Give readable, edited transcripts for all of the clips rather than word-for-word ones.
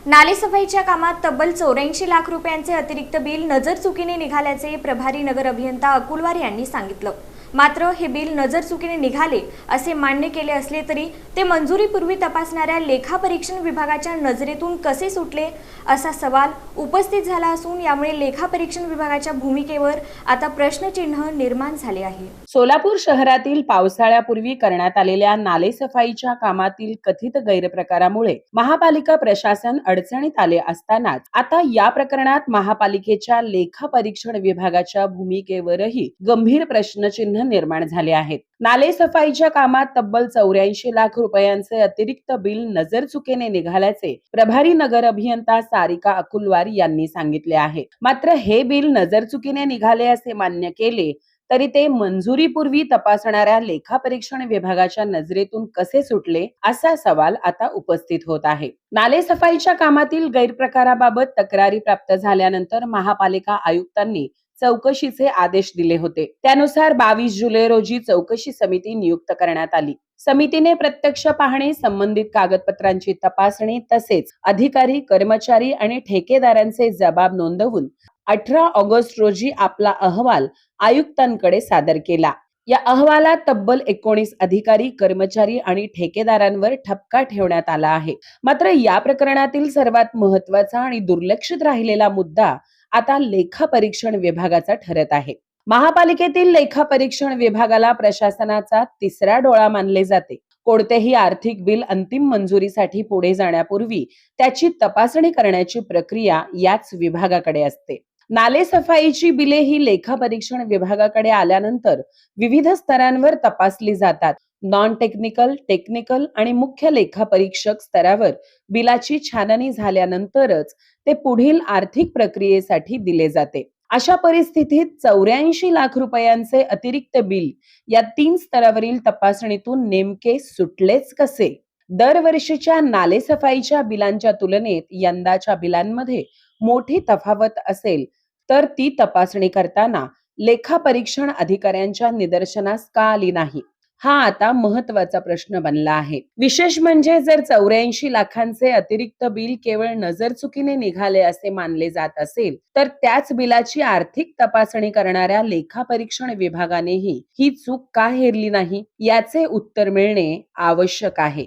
नालेसफाईच्या कामात तब्बल 84 लाख रुपयांचे अतिरिक्त बिल नजरचुकीने निघाल्याचे प्रभारी नगर अभियंता अकुलवार यांनी सांगितलं। मात्र हे बिल नजरचुकीने निघाले असे मान्य केले असले तरी ते मंजुरीपूर्वी तपासणाऱ्या लेखापरीक्षण विभागाच्या नजरेतून कसे सुटले असा सवाल उपस्थित झाला असून यामुळे लेखापरीक्षण विभागाच्या भूमिकेवर आता प्रश्नचिन्ह निर्माण झाले आहे। सोलापूर शहरातील पावसाळ्यापूर्वी करण्यात आलेल्या नालेसफाईच्या कामातील कथित गैरप्रकारामुळे महापालिका प्रशासन अडचणीत आले असतानाच आता या प्रकरणात महापालिकेच्या लेखापरीक्षण विभागाच्या भूमिकेवरही गंभीर प्रश्नचिन्ह निर्माण झाले आहेत। नालेसफाईच्या कामात तब्बल 84 लाख रुपयांचे अतिरिक्त बिल नजरचुकीने निघाल्याचे प्रभारी नगर अभियंता सारिका अकुलवार यांनी सांगितले आहे। मात्र हे बिल नजरचुकीने निघाले असे मान्य केले तरी ते मंजुरीपूर्वी तपासणाऱ्या लेखापरीक्षण विभागाच्या नजरेतून कसे सुटले असा सवाल आता उपस्थित होत आहे। नालेसफाईच्या कामातील गैरप्रकाराबाबत तक्रारी प्राप्त झाल्यानंतर महापालिका आयुक्तांनी चौकशीचे आदेश दिले होते। त्यानुसार 22 जुलै रोजी चौकशी समिती नियुक्त करण्यात आली। समितीने प्रत्यक्ष पाहणी, संबंधित कागदपत्रांची तपासणी तसेच अधिकारी, कर्मचारी आणि ठेकेदारांचे जबाब नोंदवून 18 ऑगस्ट रोजी आपला अहवाल आयुक्तांकडे सादर केला। या अहवालात तब्बल 19 अधिकारी, कर्मचारी आणि ठेकेदारांवर ठपका ठेवण्यात आला आहे। मात्र या प्रकरणातील सर्वात महत्त्वाचा आणि दुर्लक्षित राहिलेला मुद्दा आता लेखापरीक्षण विभागाचा ठरत आहे। महापालिकेतील लेखापरीक्षण विभागाला प्रशासनाचा तिसरा डोळा मानले जाते। कोणतेही आर्थिक बिल अंतिम मंजुरीसाठी पुढे जाण्यापूर्वी त्याची तपासणी करण्याची प्रक्रिया याच विभागाकडे असते। नालेसफाईची बिले ही लेखापरीक्षण विभागाकडे आल्यानंतर विविध स्तरांवर तपासली जातात। नॉन टेक्निकल, टेक्निकल आणि मुख्य लेखापरीक्षक स्तरावर बिलाची छाननी झाल्यानंतरच ते पुढील आर्थिक प्रक्रियेसाठी दिले जाते। अशा परिस्थितीत 84 लाख रुपयांचे अतिरिक्त बिल या 3 स्तरावरील तपासणीतून नेमके सुटलेच कसे? दरवर्षीच्या नालेसफाईच्या बिलांच्या तुलनेत यंदाच्या बिलांमध्ये मोठी तफावत असेल तर ती तपासणी करताना लेखापरीक्षण अधिकाऱ्यांच्या निदर्शनास का आली नाही? हा आता महत्त्वाचा प्रश्न बनला आहे। विशेष म्हणजे जर 84 लाखांचे अतिरिक्त बिल केवळ नजरचुकीने निघाले असे मानले जात असेल तर त्याच बिलाची आर्थिक तपासणी करणाऱ्या लेखापरीक्षण विभागानेही ही चूक का हेरली नाही याचे उत्तर मिळणे आवश्यक आहे।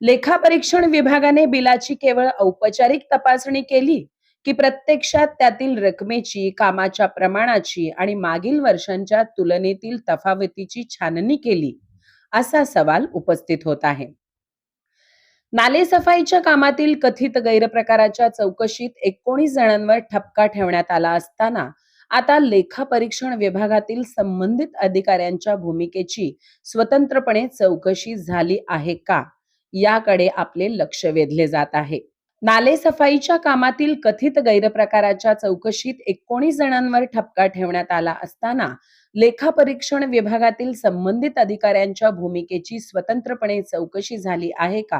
लेखापरीक्षण विभागाने बिलाची केवळ औपचारिक तपासणी केली की प्रत्यक्षात त्यातील रकमेची, कामाच्या प्रमाणाची आणि मागील वर्षांच्या तुलनेतील तफावतीची छाननी केली असा सवाल उपस्थित होत आहे। नालेसफाईच्या कामातील कथित गैरप्रकाराच्या चौकशीत 19 जणांवर ठपका ठेवण्यात आला असताना आता लेखापरीक्षण विभागातील संबंधित अधिकाऱ्यांच्या भूमिकेची स्वतंत्रपणे चौकशी झाली आहे का याकडे आपले लक्ष वेधले जात आहे। नालेसफाईच्या कामातील कथित गैरप्रकाराच्या चौकशीत 19 जणांवर ठपका ठेवण्यात आला असताना लेखापरीक्षण विभागातील संबंधित अधिकाऱ्यांच्या भूमिकेची स्वतंत्रपणे चौकशी झाली आहे का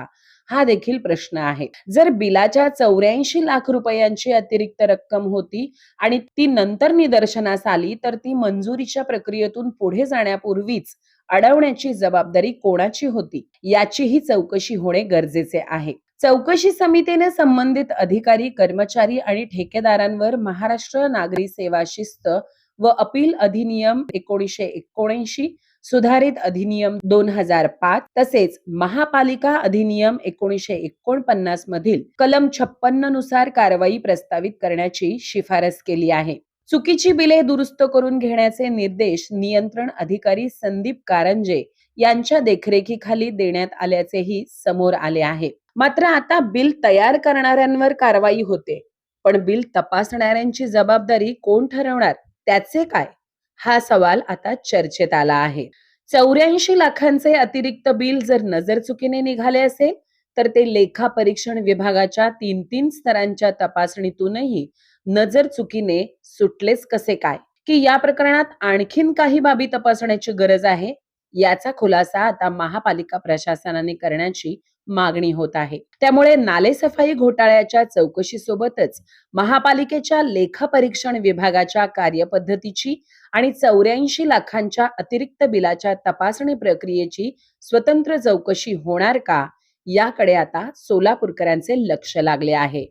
हा देखील प्रश्न आहे। जर बिलाच्या 84 लाख रुपयांची अतिरिक्त रक्कम होती आणि ती नंतर निदर्शनास आली तर ती मंजुरीच्या प्रक्रियेतून पुढे जाण्यापूर्वीच अडवण्याची जबाबदारी कोणाची होती याचीही चौकशी होणे गरजेचे आहे। चौकशी समितीने संबंधित अधिकारी, कर्मचारी आणि ठेकेदारांवर महाराष्ट्र नागरी सेवा शिस्त व अपील अधिनियम 1979, सुधारित अधिनियम 2005 तसेच महापालिका अधिनियम 1949 मधील कलम 56 नुसार कारवाई प्रस्तावित करण्याची शिफारस केली आहे। चुकीची बिले दुरुस्त करून घेण्याचे निर्देश नियंत्रण अधिकारी संदीप कारंजे यांच्या देखरेखीखाली देण्यात आल्याचेही समोर आले आहे। मात्र आता बिल तयार करणाऱ्यांवर कारवाई होते, पण बिल तपासणाऱ्यांची जबाबदारी कोण ठरवणार त्याचे काय? हा सवाल आता चर्चेत आला आहे। 84 लाखांचे अतिरिक्त बिल जर नजरचुकीने निघाले असेल तर ते लेखापरीक्षण विभागाच्या 3 स्तरांच्या तपासणीतूनही नजरचुकीने सुटलेच कसे काय? की या प्रकरणात आणखीन काही बाबी तपासण्याची गरज आहे याचा खुलासा आता महापालिका प्रशासनाने करण्याची मागणी होत आहे। त्यामुळे नालेसफाई घोटाळ्याच्या चौकशीसोबतच महापालिकेच्या लेखापरीक्षण विभागाच्या कार्यपद्धतीची आणि 84 लाखांच्या अतिरिक्त बिलाच्या तपासणी प्रक्रियेची स्वतंत्र चौकशी होणार का याकडे आता सोलापूरकरांचे लक्ष लागले आहे।